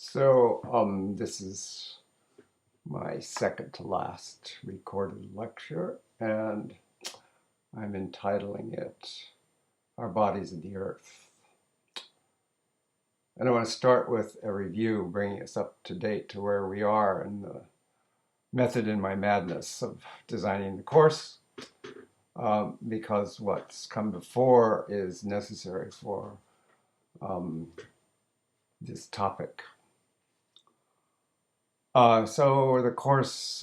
This is my second to last recorded lecture, and I'm entitling it Our Bodies of the Earth. And I want to start with a review, bringing us up to date to where we are in the method in my madness of designing the course, because what's come before is necessary for this topic. So the course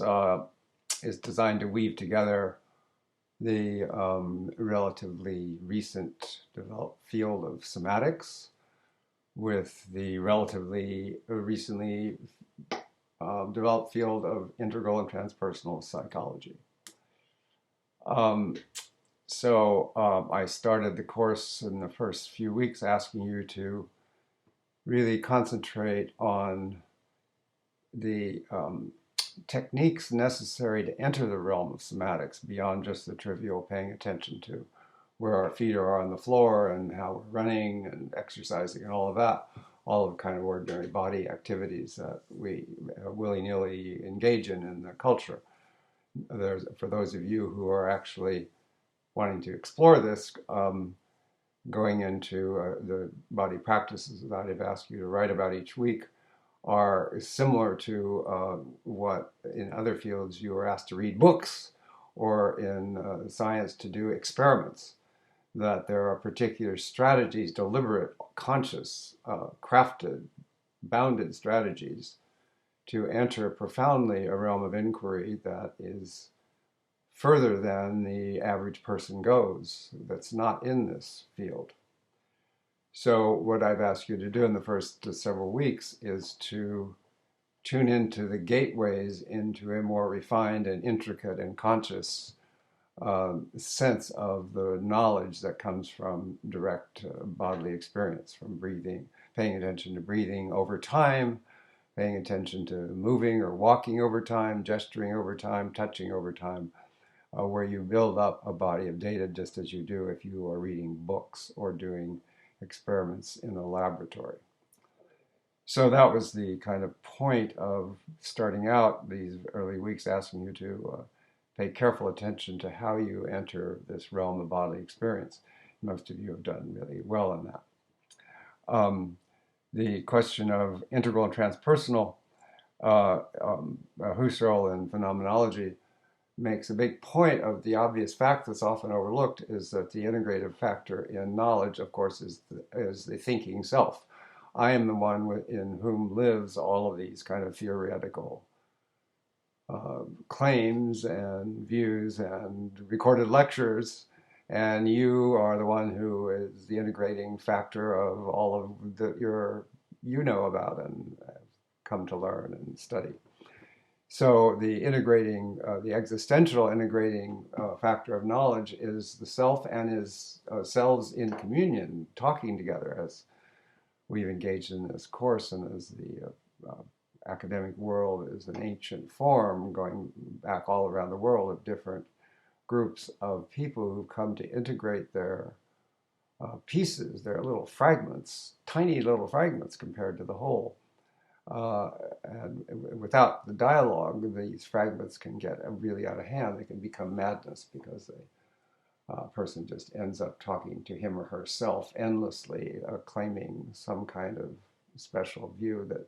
is designed to weave together the relatively recent developed field of somatics with the relatively recently developed field of integral and transpersonal psychology. I started the course in the first few weeks asking you to really concentrate on the techniques necessary to enter the realm of somatics beyond just the trivial paying attention to where our feet are on the floor and how we're running and exercising and all of that, all of kind of ordinary body activities that we willy-nilly engage in the culture. For those of you who are actually wanting to explore this, going into the body practices that I've asked you to write about each week are similar to what in other fields you are asked to read books or in science to do experiments, that there are particular strategies, deliberate, conscious, crafted, bounded strategies to enter profoundly a realm of inquiry that is further than the average person goes, that's not in this field. So what I've asked you to do in the first several weeks is to tune into the gateways into a more refined and intricate and conscious sense of the knowledge that comes from direct bodily experience, from breathing, paying attention to breathing over time, paying attention to moving or walking over time, gesturing over time, touching over time, where you build up a body of data just as you do if you are reading books or doing experiments in a laboratory. So that was the kind of point of starting out these early weeks, asking you to pay careful attention to how you enter this realm of bodily experience. Most of you have done really well in that. The question of integral and transpersonal, Husserl in phenomenology makes a big point of the obvious fact that's often overlooked, is that the integrative factor in knowledge, of course, is the thinking self. I am the one in whom lives all of these kind of theoretical claims and views and recorded lectures, and you are the one who is the integrating factor of all of that you know about and come to learn and study. So the existential integrating factor of knowledge is the self and his selves in communion, talking together, as we've engaged in this course, and as the academic world is an ancient form going back all around the world of different groups of people who've come to integrate their pieces, their little fragments, tiny little fragments compared to the whole. And without the dialogue, these fragments can get really out of hand. They can become madness because a person just ends up talking to him or herself endlessly, claiming some kind of special view that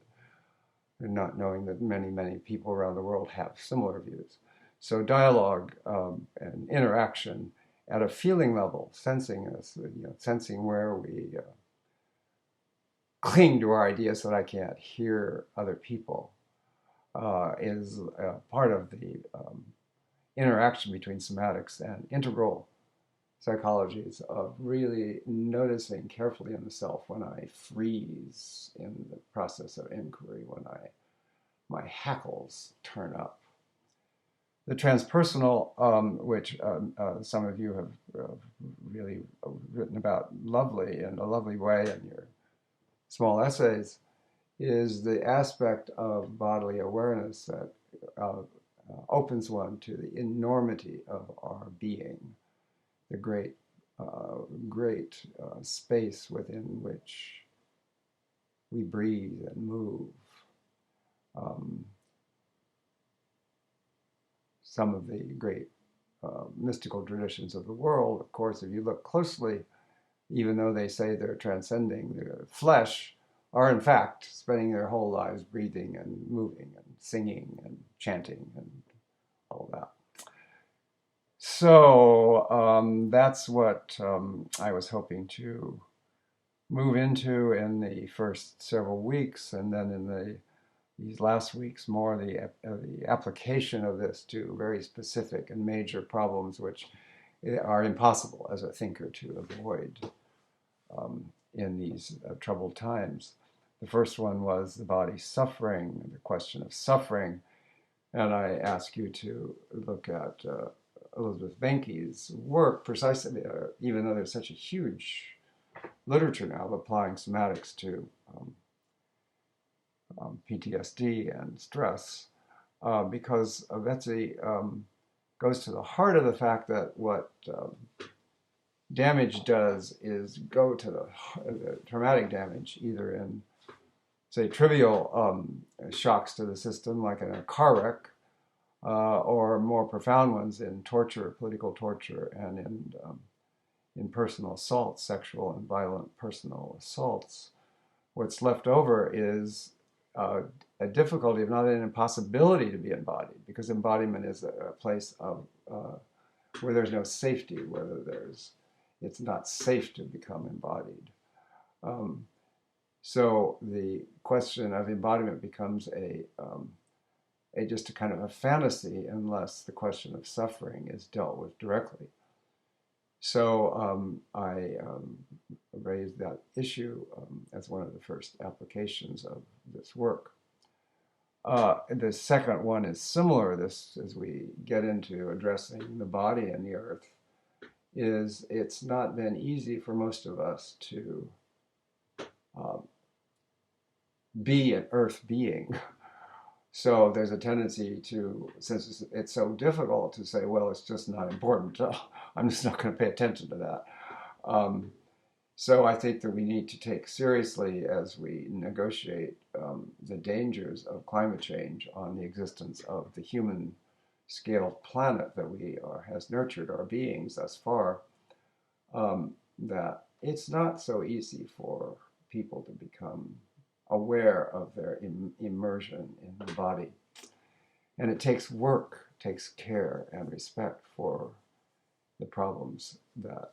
not knowing that many, many people around the world have similar views. So dialogue and interaction at a feeling level, sensing us, sensing where we cling to our ideas so that I can't hear other people, is part of the interaction between somatics and integral psychologies of really noticing carefully in the self when I freeze in the process of inquiry, when my hackles turn up. The transpersonal, which some of you have really written about lovely in a lovely way in your small essays, is the aspect of bodily awareness that opens one to the enormity of our being, the great space within which we breathe and move. Um, some of the great mystical traditions of the world, of course, if you look closely, even though they say they're transcending the flesh, are in fact spending their whole lives breathing and moving and singing and chanting and all that. So that's what I was hoping to move into in the first several weeks, and then in these last weeks more the application of this to very specific and major problems which are impossible as a thinker to avoid in these troubled times. The first one was the body suffering, the question of suffering, and I ask you to look at Elizabeth Benke's work precisely, even though there's such a huge literature now of applying somatics to PTSD and stress, because Betsy goes to the heart of the fact that what damage does is go to the traumatic damage, either in, say, trivial shocks to the system, like in a car wreck, or more profound ones in torture, political torture, and in personal assaults, sexual and violent personal assaults. What's left over is a difficulty, if not an impossibility, to be embodied, because embodiment is a place of where there's no safety, it's not safe to become embodied. So the question of embodiment becomes just a kind of a fantasy unless the question of suffering is dealt with directly. So I raised that issue as one of the first applications of this work. The second one is similar. This, as we get into addressing the body and the earth, is it's not been easy for most of us to be an earth being. So there's a tendency to, since it's so difficult, to say, well, it's just not important. I'm just not going to pay attention to that. So I think that we need to take seriously, as we negotiate the dangers of climate change on the existence of the human scale planet that has nurtured our beings thus far, that it's not so easy for people to become aware of their immersion in the body. And it takes work, takes care and respect for the problems that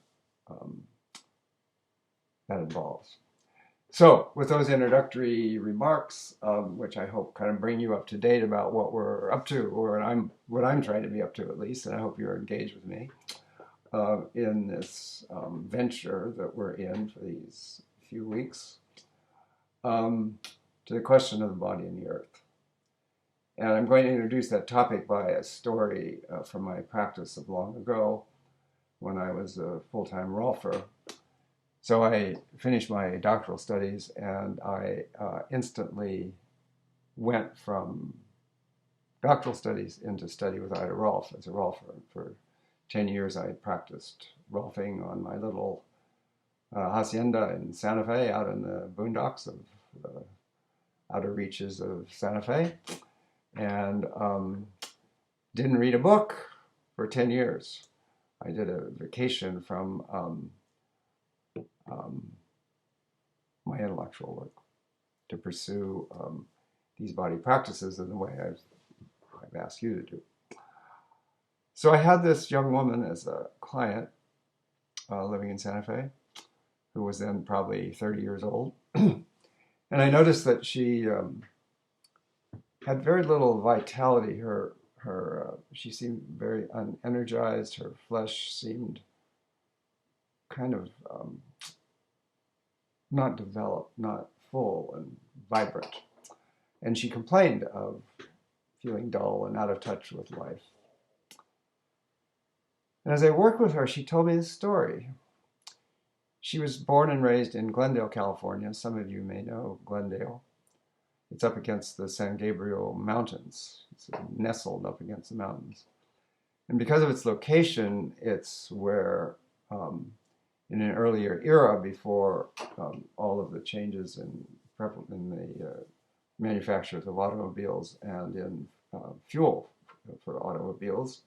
that involves. So with those introductory remarks, which I hope kind of bring you up to date about what we're up to, or what I'm trying to be up to at least, and I hope you're engaged with me in this venture that we're in for these few weeks, to the question of the body and the earth. And I'm going to introduce that topic by a story from my practice of long ago when I was a full-time Rolfer. So I finished my doctoral studies, and I instantly went from doctoral studies into study with Ida Rolf as a Rolfer. For 10 years I practiced Rolfing on my little hacienda in Santa Fe, out in the boondocks of the outer reaches of Santa Fe, and didn't read a book for 10 years. I did a vacation from my intellectual work to pursue these body practices in the way I've asked you to do. So I had this young woman as a client living in Santa Fe, who was then probably 30 years old. And I noticed that she had very little vitality. She seemed very unenergized. Her flesh seemed kind of not developed, not full and vibrant. And she complained of feeling dull and out of touch with life. And as I worked with her, she told me this story. She was born and raised in Glendale, California. Some of you may know Glendale. It's up against the San Gabriel Mountains. It's nestled up against the mountains. And because of its location, it's where, in an earlier era, before all of the changes in in the manufacturers of automobiles and in fuel for automobiles.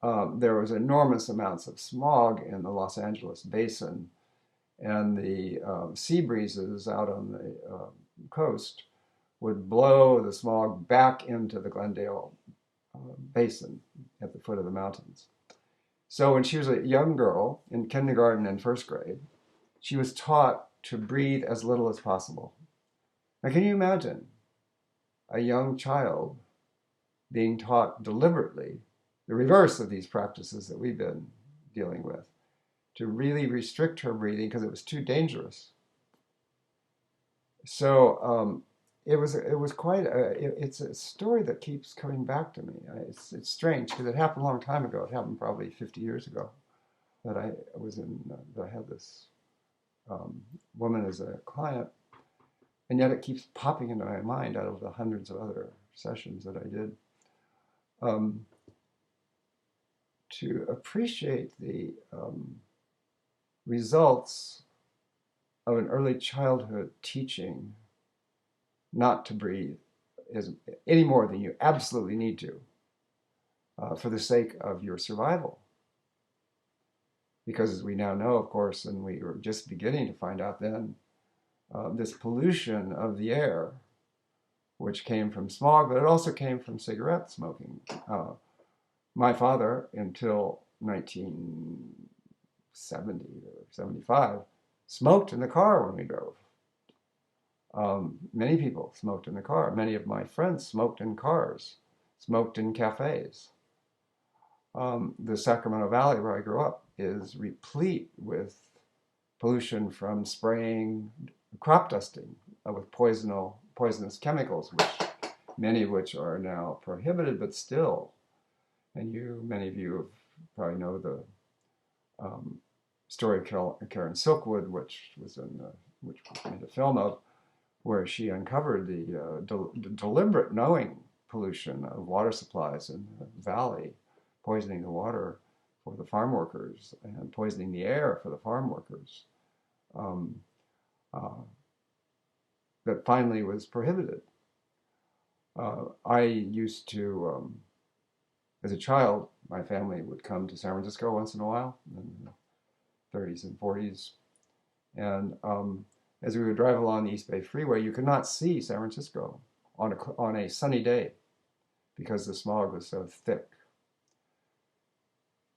There was enormous amounts of smog in the Los Angeles basin, and the sea breezes out on the coast would blow the smog back into the Glendale basin at the foot of the mountains. So when she was a young girl in kindergarten and first grade, she was taught to breathe as little as possible. Now, can you imagine a young child being taught deliberately the reverse of these practices that we've been dealing with, to really restrict her breathing because it was too dangerous? So it was quite it's a story that keeps coming back to me. It's strange because it happened a long time ago. It happened probably 50 years ago that I had this woman as a client, and yet it keeps popping into my mind out of the hundreds of other sessions that I did. To appreciate the results of an early childhood teaching not to breathe any more than you absolutely need to for the sake of your survival. Because as we now know, of course, and we were just beginning to find out then, this pollution of the air, which came from smog, but it also came from cigarette smoking. My father, until 1970 or 75, smoked in the car when we drove. Many people smoked in the car. Many of my friends smoked in cars, smoked in cafes. The Sacramento Valley, where I grew up, is replete with pollution from spraying, crop dusting with poisonous chemicals, many of which are now prohibited, but still. And many of you probably know the story of Karen Silkwood, which we made a film of, where she uncovered the deliberate knowing pollution of water supplies in the valley, poisoning the water for the farm workers and poisoning the air for the farm workers, that finally was prohibited. I used to, as a child, my family would come to San Francisco once in a while in the 30s and 40s. And as we would drive along the East Bay Freeway, you could not see San Francisco on a sunny day because the smog was so thick.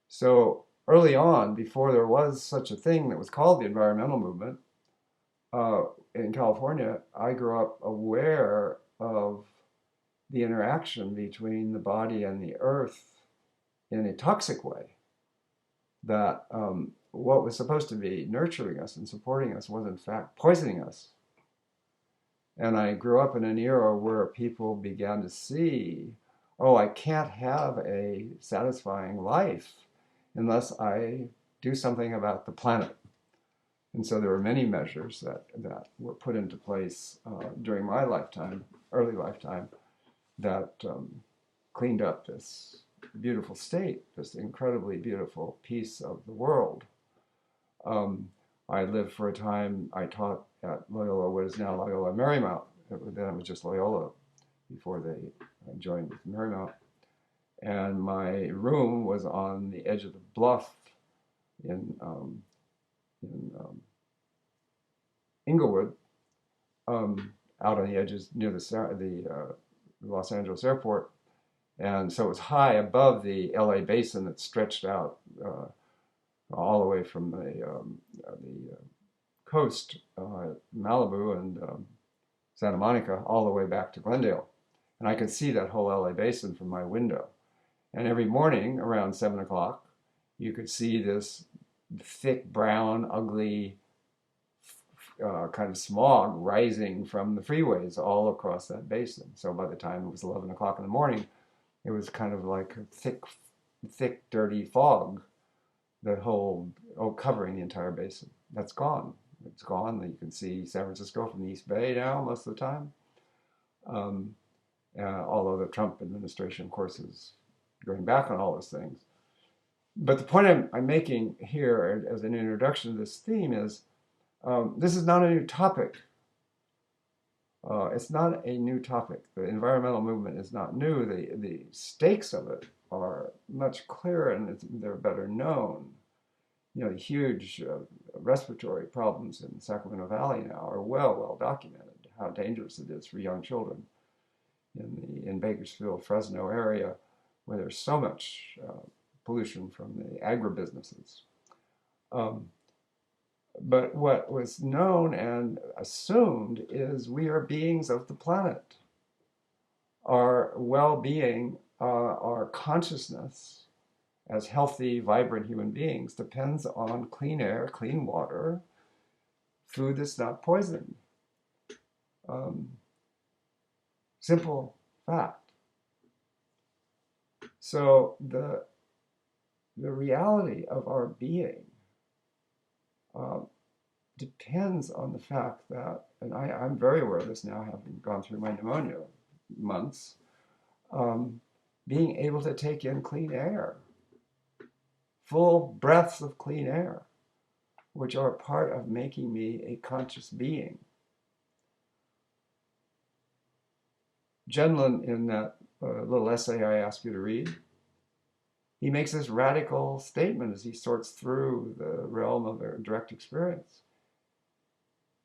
So early on, before there was such a thing that was called the environmental movement, in California, I grew up aware of the interaction between the body and the earth in a toxic way. That what was supposed to be nurturing us and supporting us was in fact poisoning us. And I grew up in an era where people began to see, oh, I can't have a satisfying life unless I do something about the planet. And so there were many measures that were put into place during my lifetime, early lifetime, that cleaned up this beautiful state, this incredibly beautiful piece of the world. I lived for a time, I taught at Loyola, what is now Loyola Marymount. Then it was just Loyola before they joined with Marymount. And my room was on the edge of the bluff in Inglewood, out on the edges near the Los Angeles airport. And so it was high above the LA basin that stretched out all the way from the coast, Malibu and Santa Monica, all the way back to Glendale. And I could see that whole LA basin from my window. And every morning around 7 o'clock, you could see this thick, brown, ugly kind of smog rising from the freeways all across that basin. So by the time it was 11 o'clock in the morning, it was kind of like a thick, dirty fog, covering the entire basin. That's gone. It's gone. You can see San Francisco from the East Bay now most of the time. Although the Trump administration, of course, is going back on all those things. But the point I'm making here as an introduction to this theme is this is not a new topic. It's not a new topic. The environmental movement is not new. The stakes of it are much clearer and they're better known. You know, the huge respiratory problems in Sacramento Valley now are well documented. How dangerous it is for young children in Bakersfield, Fresno area, where there's so much pollution from the agribusinesses. Um, but what was known and assumed is we are beings of the planet. Our well-being, our consciousness as healthy, vibrant human beings depends on clean air, clean water, food that's not poisoned. Um, Simple fact. So the reality of our being uh, depends on the fact that, and I'm very aware of this now, having gone through my pneumonia months, um, being able to take in clean air, full breaths of clean air, which are part of making me a conscious being. Hanlon, in that little essay I asked you to read, he makes this radical statement as he sorts through the realm of a direct experience.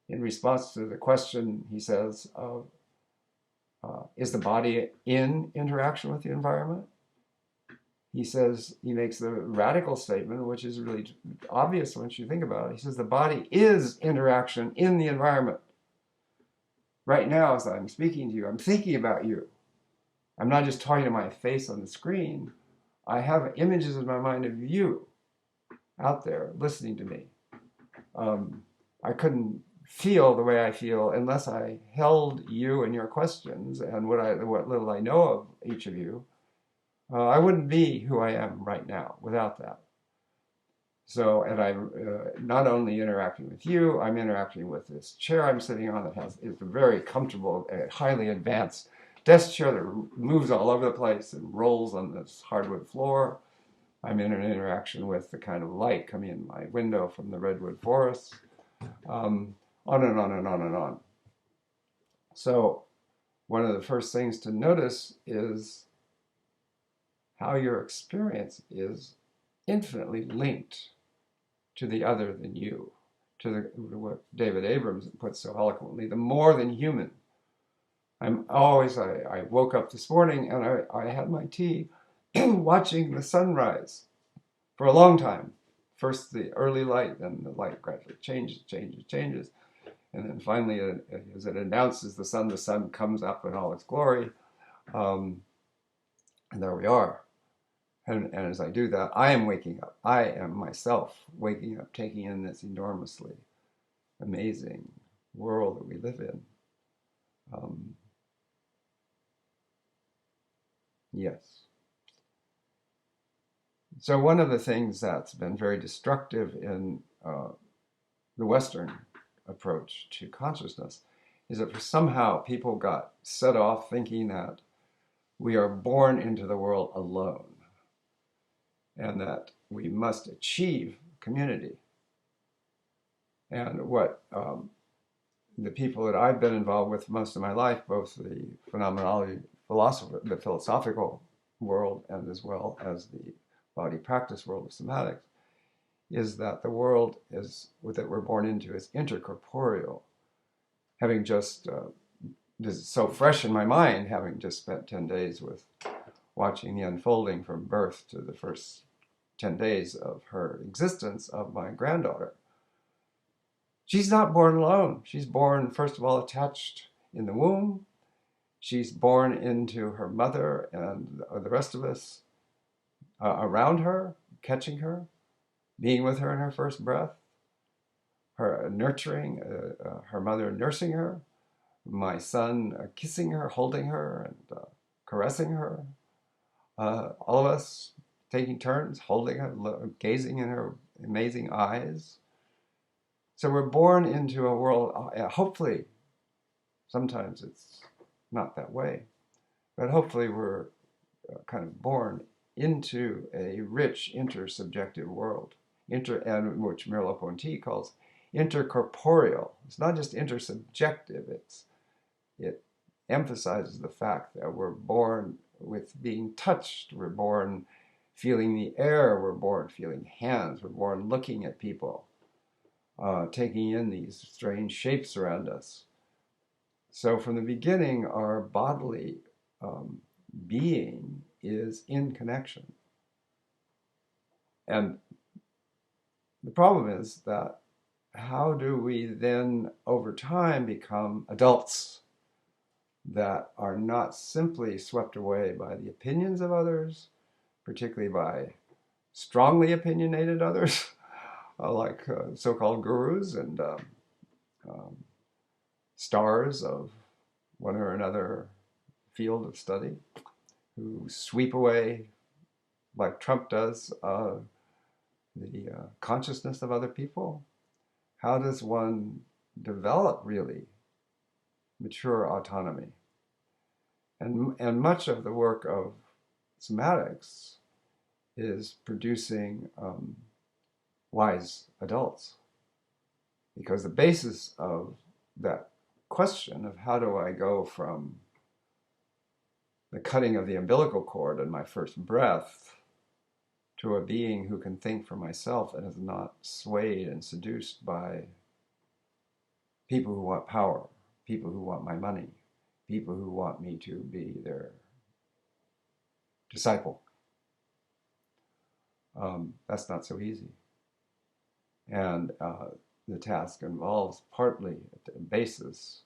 In response to the question, he says, of is the body in interaction with the environment? He says, he makes the radical statement, which is really obvious once you think about it. He says, the body is interaction in the environment. Right now, as I'm speaking to you, I'm thinking about you. I'm not just talking to my face on the screen. I have images in my mind of you out there listening to me. I couldn't feel the way I feel unless I held you and your questions and what little I know of each of you. I wouldn't be who I am right now without that. So, and I'm not only interacting with you, I'm interacting with this chair I'm sitting on that is a very comfortable, highly advanced desk chair that moves all over the place and rolls on this hardwood floor. I'm in an interaction with the kind of light coming in my window from the redwood forest, on and on and on and on. So one of the first things to notice is how your experience is infinitely linked to the other than you, to what David Abrams puts so eloquently, the more than human. I woke up this morning and I had my tea watching the sunrise for a long time. First the early light, then the light gradually changes. And then finally, as it announces the sun comes up in all its glory. And there we are. And as I do that, I am waking up. I am myself waking up, taking in this enormously amazing world that we live in. Yes. So one of the things that's been very destructive in the Western approach to consciousness is that somehow people got set off thinking that we are born into the world alone and that we must achieve community. And what the people that I've been involved with most of my life, both the phenomenology, the philosophical world, and as well as the body practice world of somatics, is that the world that we're born into is intercorporeal. Having just, this is so fresh in my mind, having just spent 10 days with watching the unfolding from birth to the first 10 days of her existence of my granddaughter. She's not born alone. She's born, first of all, attached in the womb. She's born into her mother and the rest of us around her, catching her, being with her in her first breath, her nurturing, her mother nursing her, my son kissing her, holding her, and caressing her. All of us taking turns, holding her, gazing in her amazing eyes. So we're born into a world, hopefully, sometimes it's not that way, but hopefully we're kind of born into a rich intersubjective world, and which Merleau-Ponty calls intercorporeal. It's not just intersubjective, it's it emphasizes the fact that we're born with being touched, we're born feeling the air, we're born feeling hands, we're born looking at people, taking in these strange shapes around us. So from the beginning, our bodily being is in connection. And the problem is that how do we then, over time, become adults that are not simply swept away by the opinions of others, particularly by strongly opinionated others, like so-called gurus and stars of one or another field of study, who sweep away, like Trump does, the consciousness of other people? How does one develop really mature autonomy? And much of the work of somatics is producing wise adults. Because the basis of that question of how do I go from the cutting of the umbilical cord in my first breath to a being who can think for myself and is not swayed and seduced by people who want power, people who want my money, people who want me to be their disciple. That's not so easy. And the task involves partly at the basis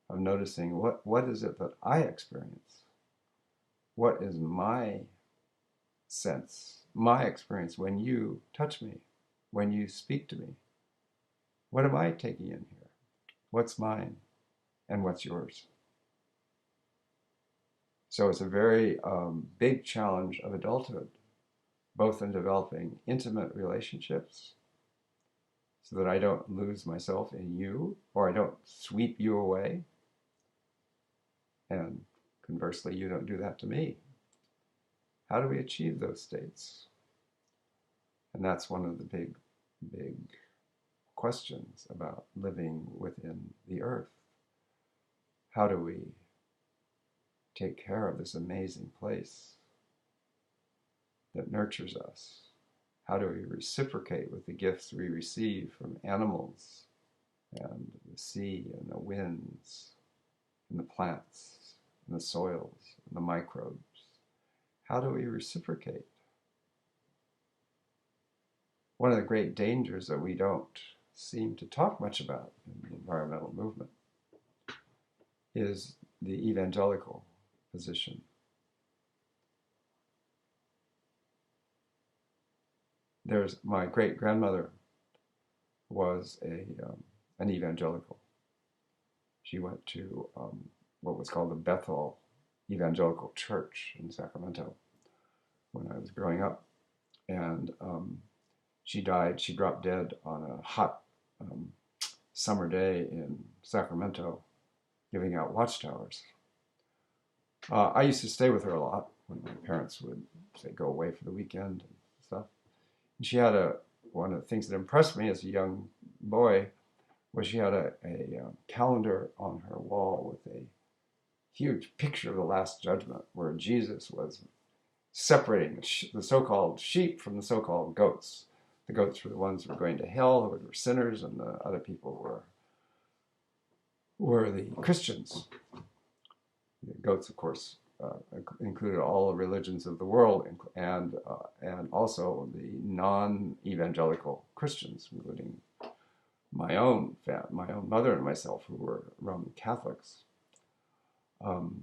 of noticing what is it that I experience? What is my sense, my experience when you touch me, when you speak to me? What am I taking in here? What's mine and what's yours? So it's a very big challenge of adulthood, both in developing intimate relationships so that I don't lose myself in you, or I don't sweep you away, and conversely, you don't do that to me. How do we achieve those states? And that's one of the big, big questions about living within the earth. How do we take care of this amazing place that nurtures us? How do we reciprocate with the gifts we receive from animals and the sea and the winds and the plants and the soils and the microbes? How do we reciprocate? One of the great dangers that we don't seem to talk much about in the environmental movement is the evangelical position. There's my great-grandmother was an evangelical. She went to what was called the Bethel Evangelical Church in Sacramento when I was growing up. And she died, she dropped dead on a hot summer day in Sacramento giving out watchtowers. I used to stay with her a lot when my parents would, say, go away for the weekend and stuff. And she had one of the things that impressed me as a young boy was she had a calendar on her wall with a huge picture of the Last Judgment where Jesus was separating the so-called sheep from the so-called goats. The goats were the ones who were going to hell, who were sinners, and the other people were the Christians. The goats, of course, included all the religions of the world, and also the non-evangelical Christians, including my own mother and myself, who were Roman Catholics. The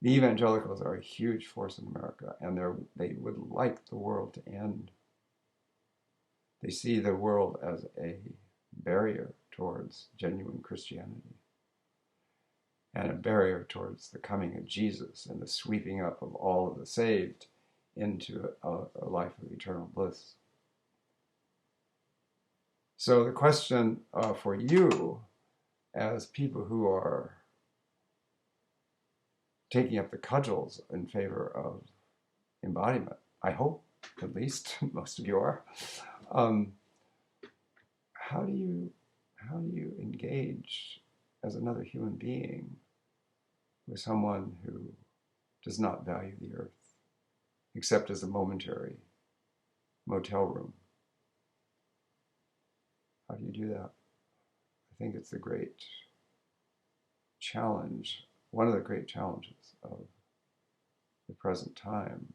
evangelicals are a huge force in America, and they would like the world to end. They see the world as a barrier towards genuine Christianity and a barrier towards the coming of Jesus and the sweeping up of all of the saved into a life of eternal bliss. So the question for you, as people who are taking up the cudgels in favor of embodiment, I hope, at least most of you are, how do you engage as another human being with someone who does not value the earth except as a momentary motel room? How do you do that? I think it's the great challenge, one of the great challenges of the present time,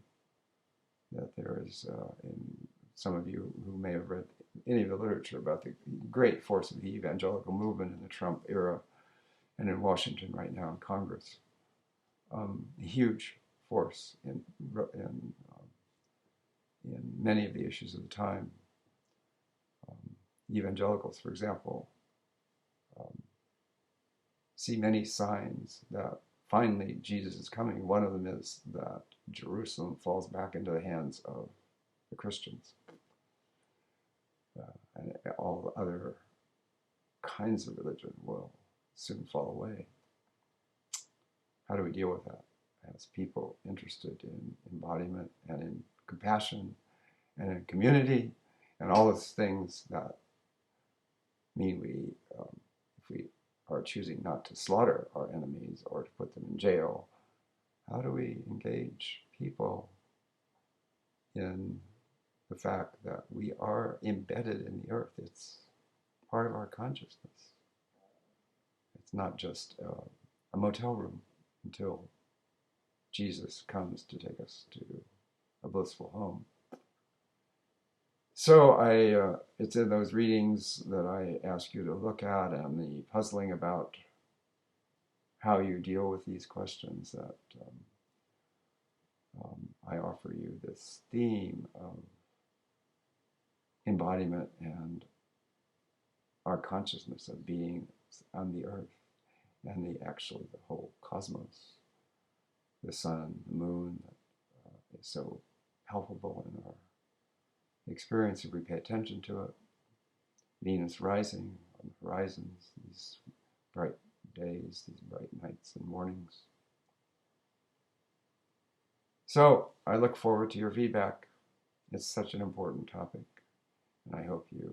that there is, in some of you who may have read any of the literature about the great force of the evangelical movement in the Trump era and in Washington right now in Congress, a huge force in many of the issues of the time. Evangelicals, for example, see many signs that finally Jesus is coming. One of them is that Jerusalem falls back into the hands of the Christians. And all the other kinds of religion will soon fall away. How do we deal with that as people interested in embodiment and in compassion and in community and all those things that mean if we are choosing not to slaughter our enemies or to put them in jail, how do we engage people in the fact that we are embedded in the earth? It's part of our consciousness. It's not just a motel room until Jesus comes to take us to a blissful home. So it's in those readings that I ask you to look at, and the puzzling about how you deal with these questions, that I offer you this theme of embodiment and our consciousness of being on the earth and the whole cosmos, the sun, the moon, that is so palpable in our experience if we pay attention to it. Venus rising on the horizons, these bright days, these bright nights and mornings. So I look forward to your feedback. It's such an important topic, and I hope you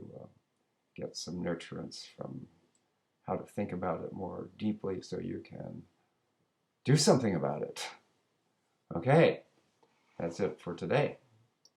get some nurturance from how to think about it more deeply so you can do something about it. Okay, that's it for today.